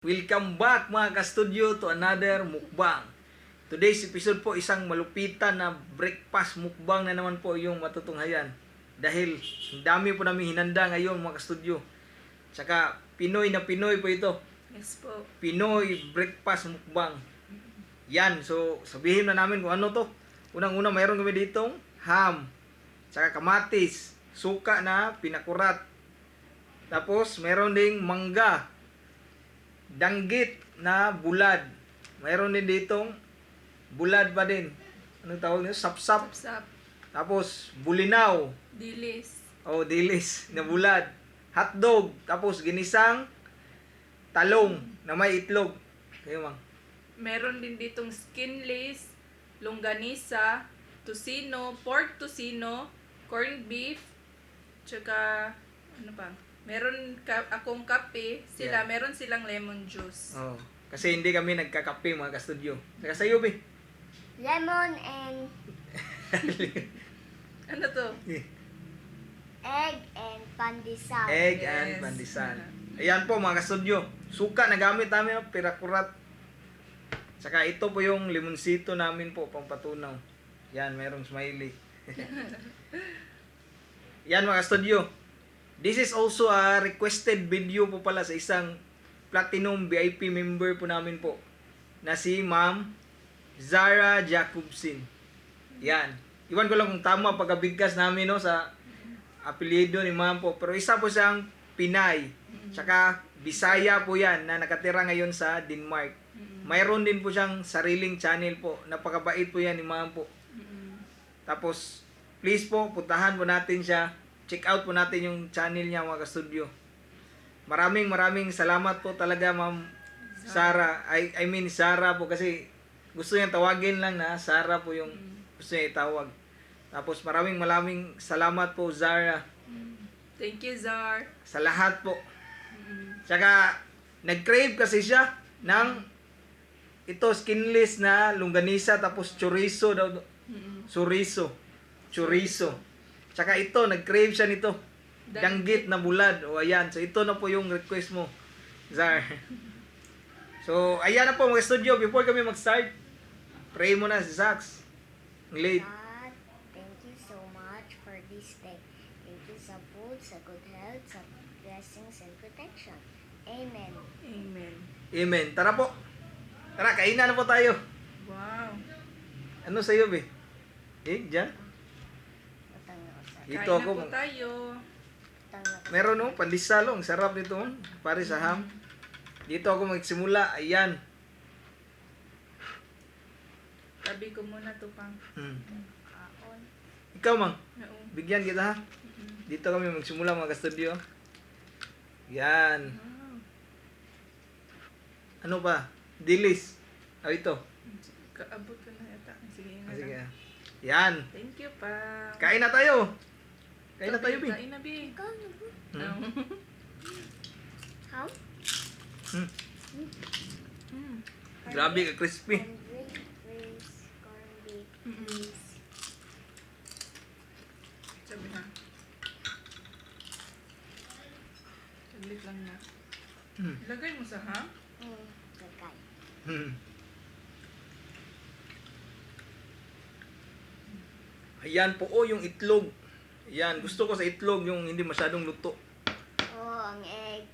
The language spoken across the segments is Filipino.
Welcome back mga ka-studio to another mukbang. Today's episode po isang malupitan na breakfast mukbang na naman po yung matutunghayan. Dahil ang dami po namin hinanda ngayon mga ka-studio. Tsaka Pinoy na Pinoy po ito. Yes po. Pinoy breakfast mukbang. Yan, so sabihin na namin kung ano to. Unang-una mayroon kami ditong ham. Tsaka kamatis, suka na pinakurat. Tapos meron ding mangga. Danggit na bulad. Mayroon din ditong bulad pa din. Anong tawag nito? Sapsap. Sapsap. Tapos bulinaw. Dilis. O dilis na bulad. Hotdog. Tapos ginisang talong na may itlog. Kayo mang. Meron din ditong skinless, longganisa, tocino, pork tocino, corned beef, tsaka ano pa? Meron akong kape, Yeah. meron silang lemon juice. Oh, kasi hindi kami nagkakape mga ka-studio. Saka sa'yo, be. Lemon and Ano to? egg and pandesal. Egg Yes. and pandesal. Ayan po mga ka-studio. Suka na gamit namin, pirakurat. Saka ito po yung limonsito namin po, pampatunaw. Yan, merong smiley. Yan mga ka-studio. This is also a requested video po pala sa isang Platinum VIP member po namin po na si Ma'am Zara Jacobsin. Yan. Iwan ko lang kung tama pagkabigkas namin no sa apelyido ni Ma'am po. Pero isa po siyang Pinay. Tsaka Bisaya po yan na nakatira ngayon sa Denmark. Mayroon din po siyang sariling channel po. Napakabait po yan ni Ma'am po. Tapos please po puntahan po natin siya. Check out po natin yung channel niya mga ka-studio. Maraming salamat po talaga Ma'am Sara. I mean Sara po kasi gusto niya tawagin lang na Sara po yung gusto niya itawag. Tapos maraming salamat po Zara Thank you, Zar. sa lahat po. Tsaka nag-crave kasi siya ng ito skinless na longganisa tapos chorizo daw. Chorizo. Tsaka ito, nag-crave siya nito. Danggit na bulad. O ayan. So ito na po yung request mo, Zar. So ayan na po mga studio. Before kami mag-start, pray mo na si Zax. Ang late. God, thank you so much for this day. Thank you sa food, sa good health, sa blessings and protection. Amen. Amen. Amen. Tara po. Tara, kainan na po tayo. Wow. Ano sa'yo, be? Diyan? Utang na usa. Dito Kain ako. na po tayo. Utang na usa. Meron no, pandesal. Ang sarap nito. Pare sa ham. Dito ako magsimula. Ayan. Tabi ko muna to pang. Kaon. Ikaw, mang. Oo. Bigyan kita ha. Dito kami magsimula mga ka-studio. Yan. Wow. Ano pa? Dilis. Ito. Kaabot ka na yata. Sige na Sige. lang. Yan. Thank you pa. Kain na tayo. Kain na tayo, Bi. Kain na, Bi. Ikaw na ba? Hmm. How? Hmm. Mm. Grabe ka crispy. Corned beef, corned beef, Mm-mm. please. Sabi na. Saglit lang na. Hmm. Lagay mo sa ham? Lagay. Hmm. Ayan po oh, yung itlog. Ayan, gusto ko sa itlog yung hindi masyadong luto. Oh, ang egg.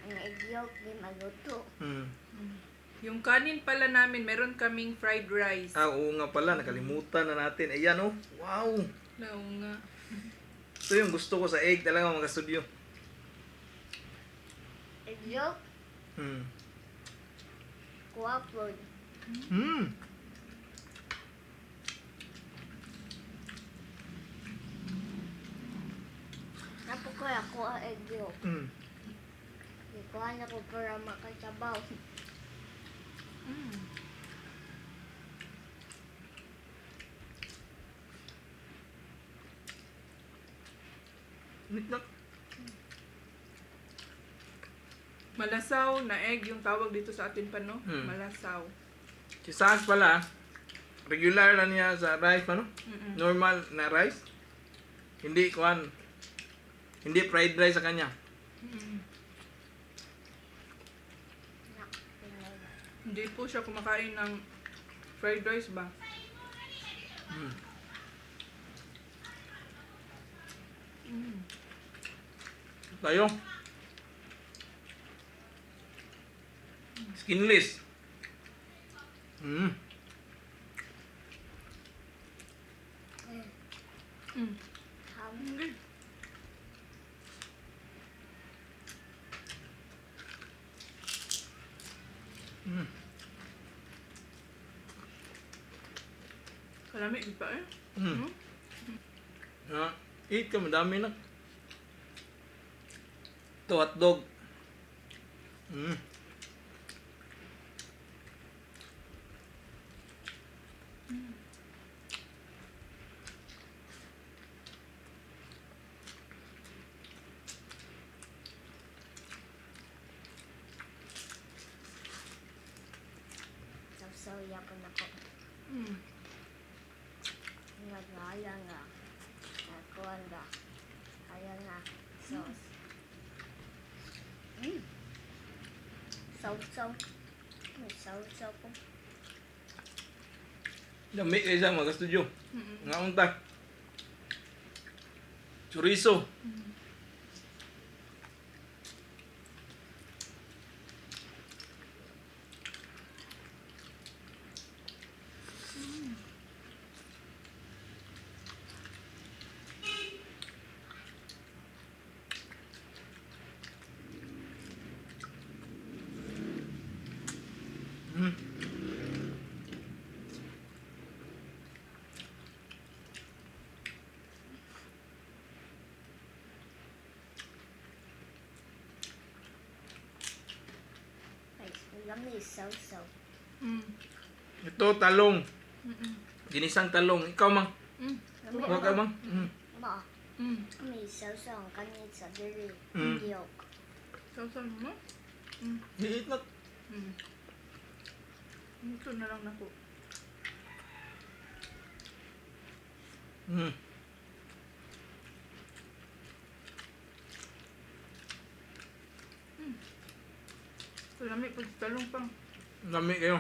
Ang egg yolk di maluto. Hmm. Yung kanin pala namin, meron kaming fried rice. Ah, oo nga pala, nakalimutan na natin. Ayan oh, wow. Oo nga. Ito yung gusto ko sa egg talaga mga studio. Egg yolk, Hmm. kuha food. Hmm. Napo ko ako ang egg yolk. Hmm. Ikuha na ko para makasabaw. Mm. Niknak. Malasaw na egg yung tawag dito sa atin pa, no? Hmm. Malasaw. Si Sas pala, regular na niya sa rice pa, no? Mm-mm. Normal na rice. Hindi kuan. Hindi fried rice sa kanya. Mm. Hindi po siya kumakain ng fried rice ba? Mm. Mm. Tayo. Skinless. Mm. Mm. Ham. Okay. Mm. Kalamig di pa eh. Mm. Hmm? Eat ka, madami na. Ito, hotdog. Mm. Sausaw ko na ko. Mm. Nagaya nga. Nakuha nga. Kaya nga. Sauce. Sausaw. May sausaw po. Dami kayo sa mga studio. Mm. Nga unta. Chorizo. Mm. Ay, yummy sausaw. Mm. Ito, talong. Mm. Ginisang talong. Ikaw, mang. Mm. Huwag ka, mang. Mm. Ma, Mm. may sausaw ang kanit sa diri. Mm. Diyok. Sausaw mo? Mm. Eat na. Mm. Ito na lang nako. Mm. Kalamig pag talong pang. Dami kayo.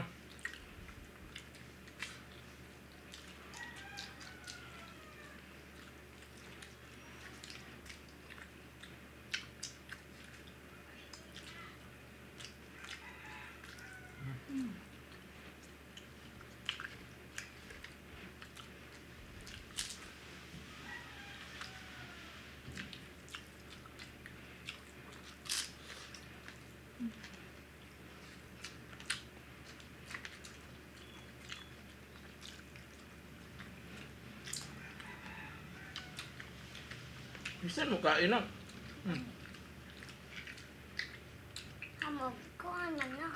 Bisan mo kain na. Mm. Hamog ko man na.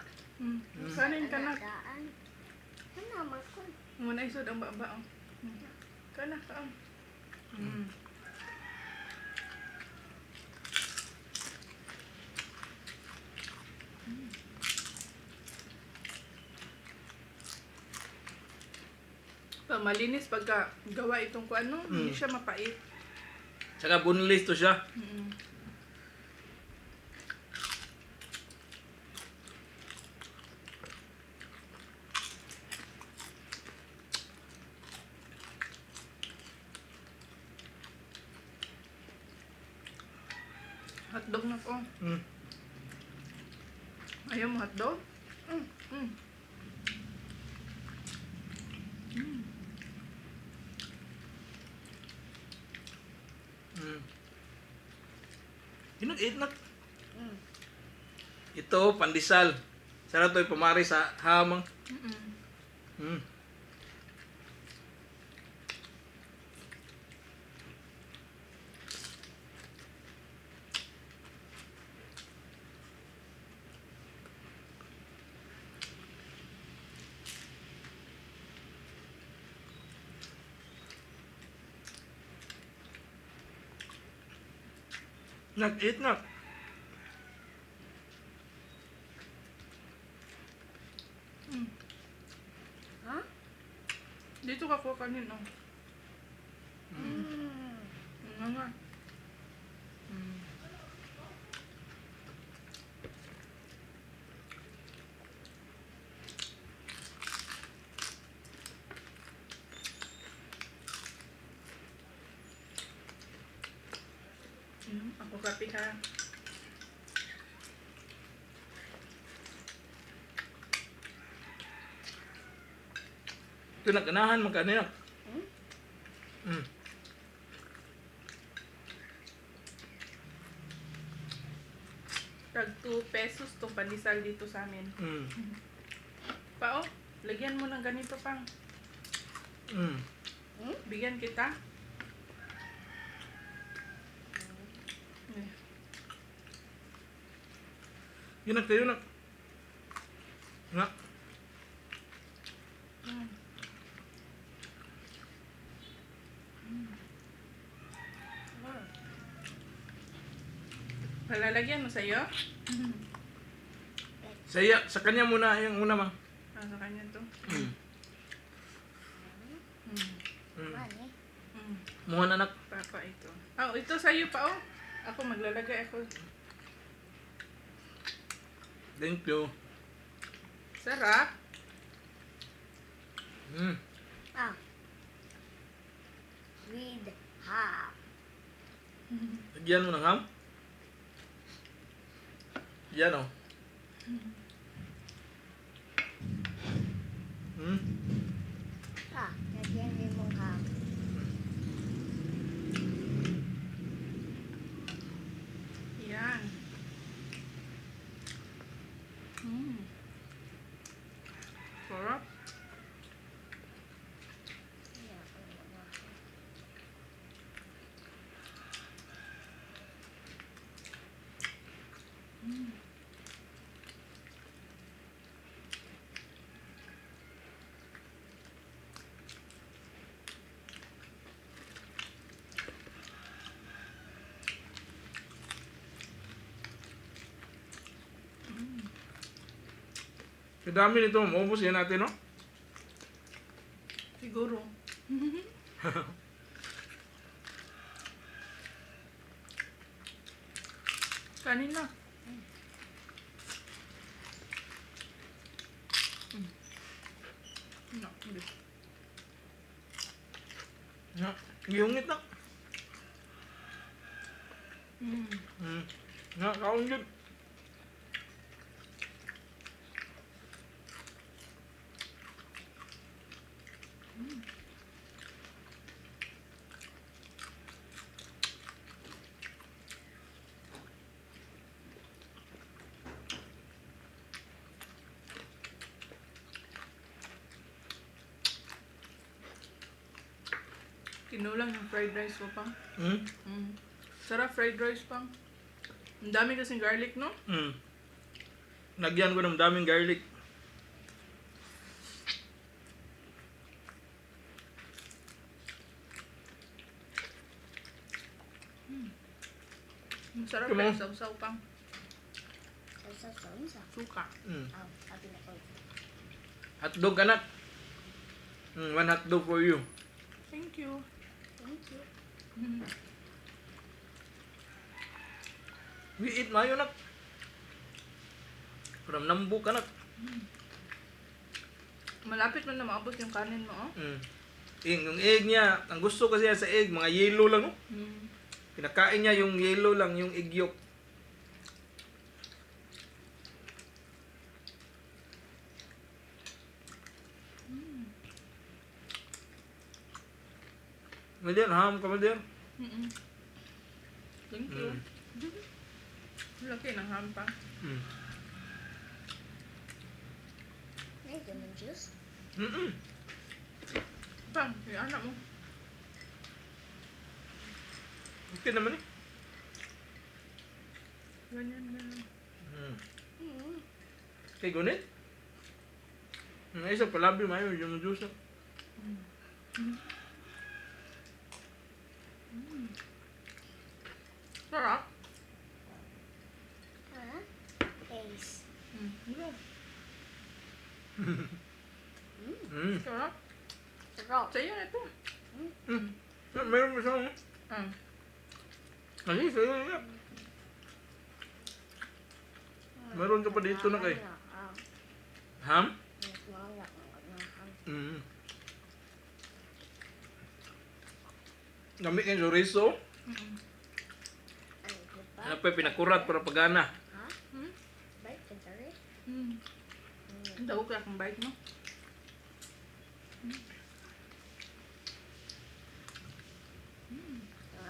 Mm. Kanin ka na. Daan. Ano man ko? Muna isod ang baba. Mm. Kana ka. Mm. Malinis pagka gawa itong kung ano, hindi Mm. siya mapait. Saka boneless to siya. Mm. Hotdog na ko. Mm. Ayaw mo hotdog? Mm. Mm. Mm. Eat na. Mm. Ito, pandesal. Sana to pamari sa hamang. Mm. Mm. Nag-eat na. Mm. Ha? Dito ka kuha kanin, oh. Mm. Nga nga. Mm. ha. Ito nagkanahan man kanina. Hmm? Mm. Tag 2 pesos tong pandesal dito sa amin. Mm. Pa oh, lagyan mo ng ganito pang. Mm. Bigyan kita. Yun na kayo na. Nga. Mm. Palalagyan mo sa'yo? Sa kanya muna yung una ma. Ah, sa kanya to. Mm. Mm. Mm. Mani. Mm. Muha na anak. Papa ito. Oh, ito sa'yo pa oh. Ako maglalagay ako. Thank you. Sarap. Mm. Ah. With half. Lagyan mo ng ham. Yan o. Mm. Ah, lagyan din mong ham. Yan. Mm. Sarap. Yeah, Kadami nito. Maubos yan natin no? Siguro. Kanina. No, hindi. Nga. Gihungit na. Mm. Mm. Nga. Kaon yun. Kinulang yung fried rice ko pang. Mm. Mm. Sarap fried rice pang. Ang dami kasing garlic, no? Mm. Nagyan ko ng daming garlic. Ang sarap Come on. yung sausaw pang. Sa. Suka. Mm. Oh, sabi na ko. Hotdog anak. Mm, one hotdog for you. Thank you. Thank you. Mm. We eat mayo nak. From Nambuk anak. Malapit man na maabot yung kanin mo, oh. Mm. Yung egg niya, ang gusto kasi niya sa egg, mga yellow lang no? Mm. Kinakain niya yung yellow lang, yung egg yolk. Madir, ham ka madir. Mm-mm. Thank you. Laki ng ham pang. Mm. May lemon juice. Mm-mm. Pang, yung anak mo. Okay naman eh. Ganyan, ganyan. Mm. Mm. Kay gunit? Isa palabi mayo yung juice. Sarap. Ah, taste. Mm. Yeah. Mm. Sarap. Sarap. Sa'yo na ito. Mm. Meron mo siyang Ah. kasi sa'yo na. Meron ka pa dito na kay. Ham? Mm. Gamit yung chorizo. Mm-mm. Ano ito pa? Ano pa pinakurat para pagana. Ha? Hmm? Bite ka tari? Hmm. Daw kaya kung bite mo.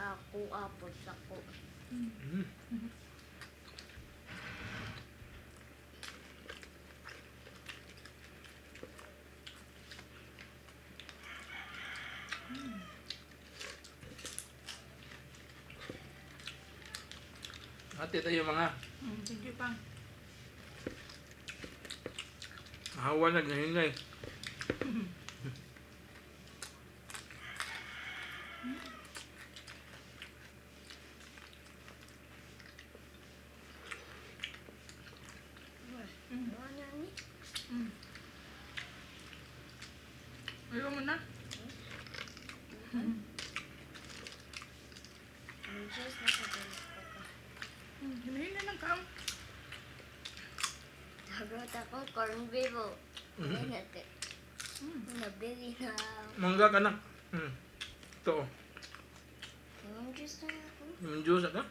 Ako apos ako. Mm. Ate tayo mga Thank you, Pang. hawa na gahingay. Ano na ni? Ayaw mo na? Ang juice na sa dilis ko ka. Hinahin na lang ka. Nagrot akong corn beef o. Ano natin? Nabili na. Mangga ka na. Ito. Ang juice na ako. Yung juice ka.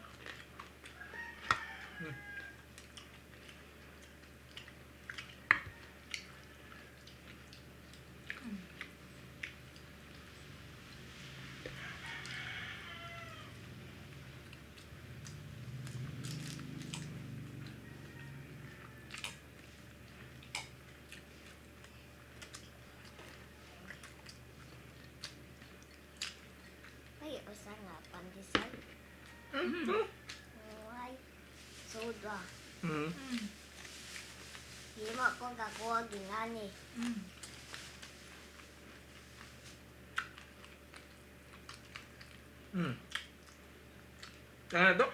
Ay, usa nga pandesal. Ay, soda. Lima kong kakuha ginani. Kaya to.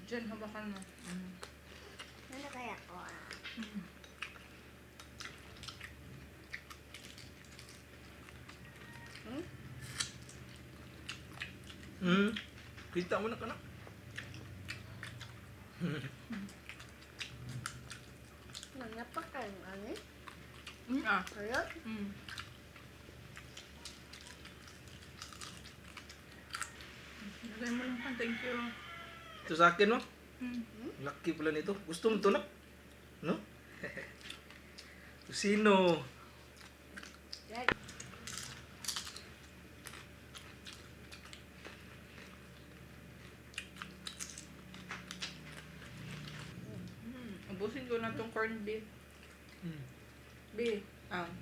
Diyan, habakan mo. Ano kaya ko Kita mo na ka na. Nangapakan ano? Ah. Kulot? Lagay mo lang, Pang. Thank you. Ito sa akin mo. Hmm. Laki pala nito. Gusto mo ito na? No? Sino? Right. Ubusin ko na tong corned beef.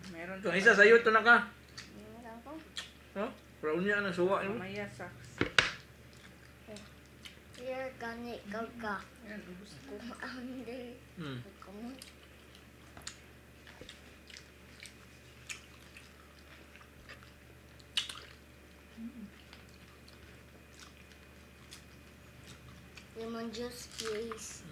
Meron Ito, isa sa'yo ito na ka. Ano ko? No? Brown niya na suwa mo. Mamaya saks. Here, gani, gaga. Yan, ubus ko. Hindi. Kamu. Lemon juice, please.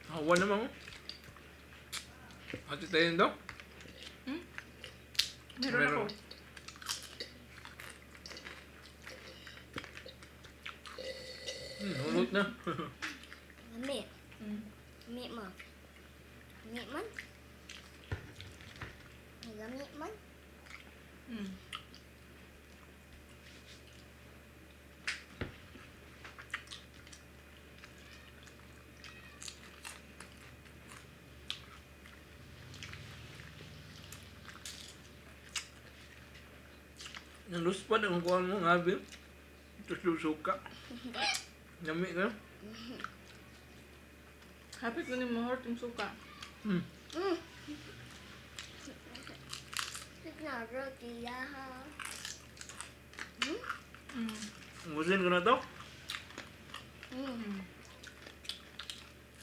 Hawa naman mo. Ate tayo daw. Meron ako. Hulot na. Lami. Lami mo. Lami man? Lami man? Ang luspad ang kuha mo, ngabi. Ito susuka. Nami ka. Hapit ko ni mahort yung suka. Signa roti yaha. Umusin ko na to.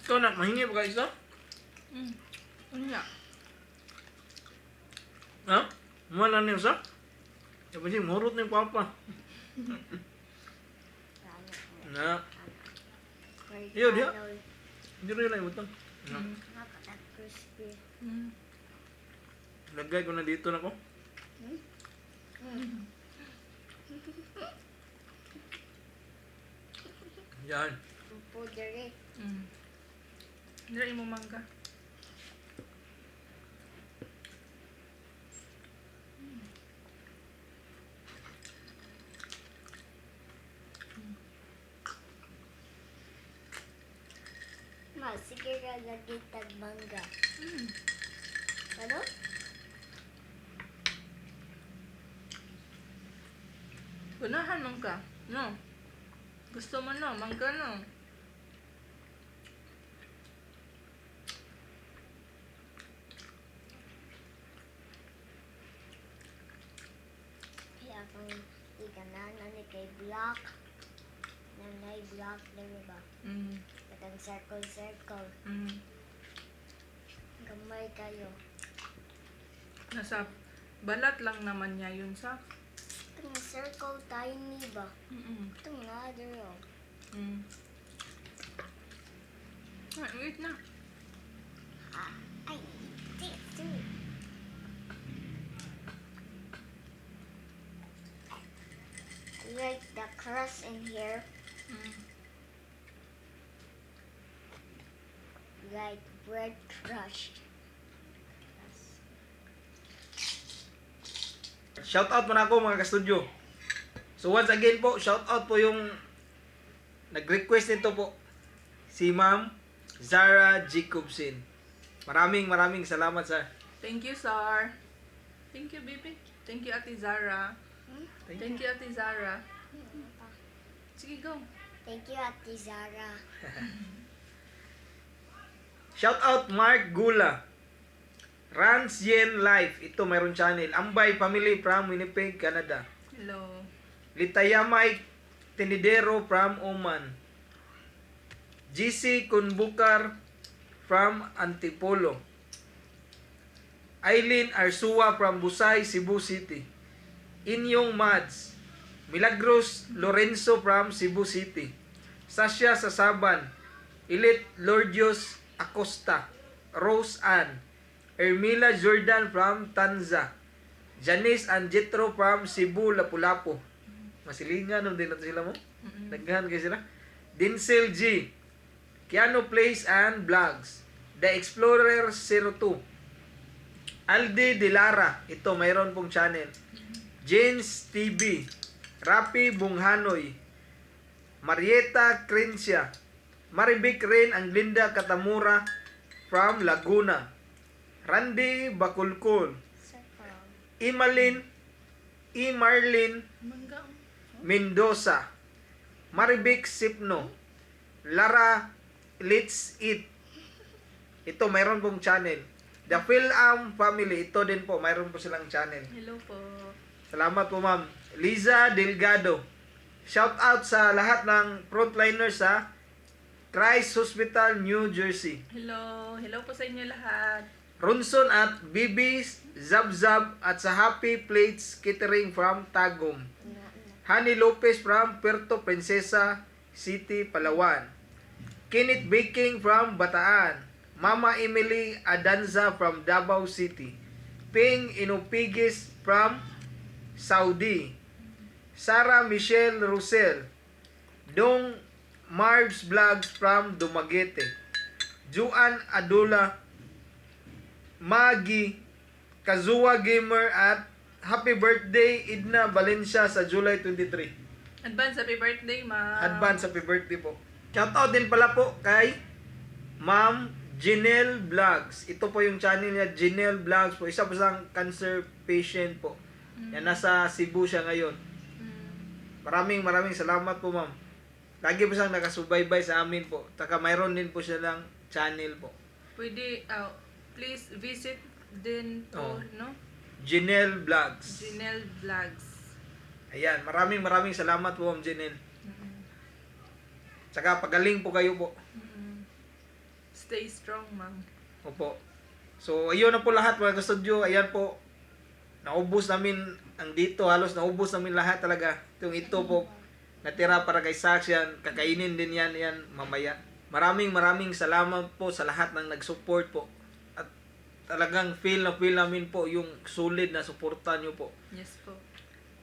Ikaw na, mahingi ba ka isa? Ano nga? Ha? Mala niyo sa? Sabi siya, murot na yung papa. Na. Iyo, diha. Americano. Hindi rin lang ibutang. Crispy. Mm. Lagay ko na dito na ko. Yan. Pudere. Mm. Dili mo mangga. Ma, sige ra lagi tag mangga. Mm. Ano? Gunahan man ka. No. Gusto mo no, mangga no. Kaya kung ikananan ni kay block. Nanay block na ba? Mm. Katang circle. Mm. Gamay kayo. Nasa balat lang naman niya yun sa. Itong circle tiny ba? Mm. Itong nga dero. Mm. Ay, wait na. Ay, this too. Like the crust in here, Mm. like bread crush. Shout out muna ako mga ka-studio. So once again po, shout out po yung nag-request nito po. Si Ma'am Zara Jacobson. Maraming salamat sir. Thank you, Sar. Thank you, baby. Thank you, Ate Zara. Thank you, Ate Zara. Sige, go. Thank you, Ate Zara. Shout out Mark Gula. Rans Yen Life. Ito mayroon channel. Ambay Family from Winnipeg, Canada. Hello. Litayamay Tenidero from Oman. GC Kunbukar from Antipolo. Eileen Arsua from Busay, Cebu City. Inyong Mads. Milagros Lorenzo from Cebu City. Sasha Sasaban. Ilit Lordios Acosta. Rose Ann. Ermila Jordan from Tanza. Janice and Jetro from Cebu, Lapu-Lapu. Masilingan din natin sila mo. Naghan kayo sila. Dinsel G. Keanu Plays and Vlogs. The Explorer 02. Aldi Dilara. Ito, mayroon pong channel. James TV. Rapi Bunghanoy. Marieta Crencia. Marivic Rain and Linda Katamura from Laguna. Randy Bakulkul. Circle. Marlin Mangga. Mendoza. Marivic Sipno. Lara Let's Eat. Ito, mayroon pong channel. The Philam Family. Ito din po, mayroon po silang channel. Hello po. Salamat po, ma'am. Liza Delgado. Shout out sa lahat ng frontliners sa Christ Hospital, New Jersey. Hello. Hello po sa inyo lahat. Ronson at Bibis Zabzab at sa Happy Plates Catering from Tagum. Honey Lopez from Puerto Princesa City, Palawan. Kenneth Baking from Bataan. Mama Emily Adanza from Davao City. Ping Inupigis from Saudi. Sarah Michelle Rosel. Dong Marbs Vlogs from Dumaguete. Juan Adula. Magi Kazuwa Gamer at happy birthday Idna Valencia sa July 23. Advance happy birthday, ma. Advance happy birthday po. Shoutout din pala po kay Ma'am Janelle Vlogs. Ito po yung channel niya, Janelle Vlogs po. Isa po siyang cancer patient po. Yan, nasa Cebu siya ngayon. Mm. Maraming salamat po, ma'am. Lagi po siyang nakasubaybay sa amin po. Taka mayroon din po siya ng channel po. Pwede, please visit din po, Oh. no? Janelle Vlogs. Janelle Vlogs. Ayan, maraming salamat po, Ma'am Janelle. Mm-mm. Tsaka pagaling po kayo po. Mm-mm. Stay strong, ma'am. Opo. So, ayun na po lahat mga ka-studio. Ayan po. Naubos namin ang dito. Halos naubos namin lahat talaga. Ito po. natira para kay Sax yan. Kakainin din yan mamaya. Maraming salamat po sa lahat ng nag-support po. At talagang feel namin po yung solid na suporta nyo po. Yes po.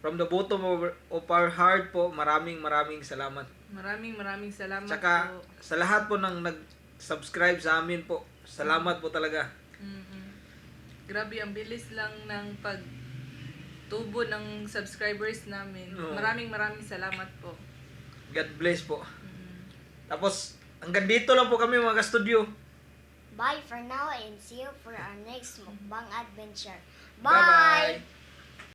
From the bottom of our heart po, maraming salamat. Maraming salamat Tsaka po. sa lahat po ng nag-subscribe sa amin po, salamat po talaga. Grabe, ang bilis lang ng pagtubo ng subscribers namin. Oo. Maraming salamat po. God bless po. Tapos, hanggang dito lang po kami mga ka-studio. Bye for now and see you for our next mukbang adventure. Bye-bye! Bye!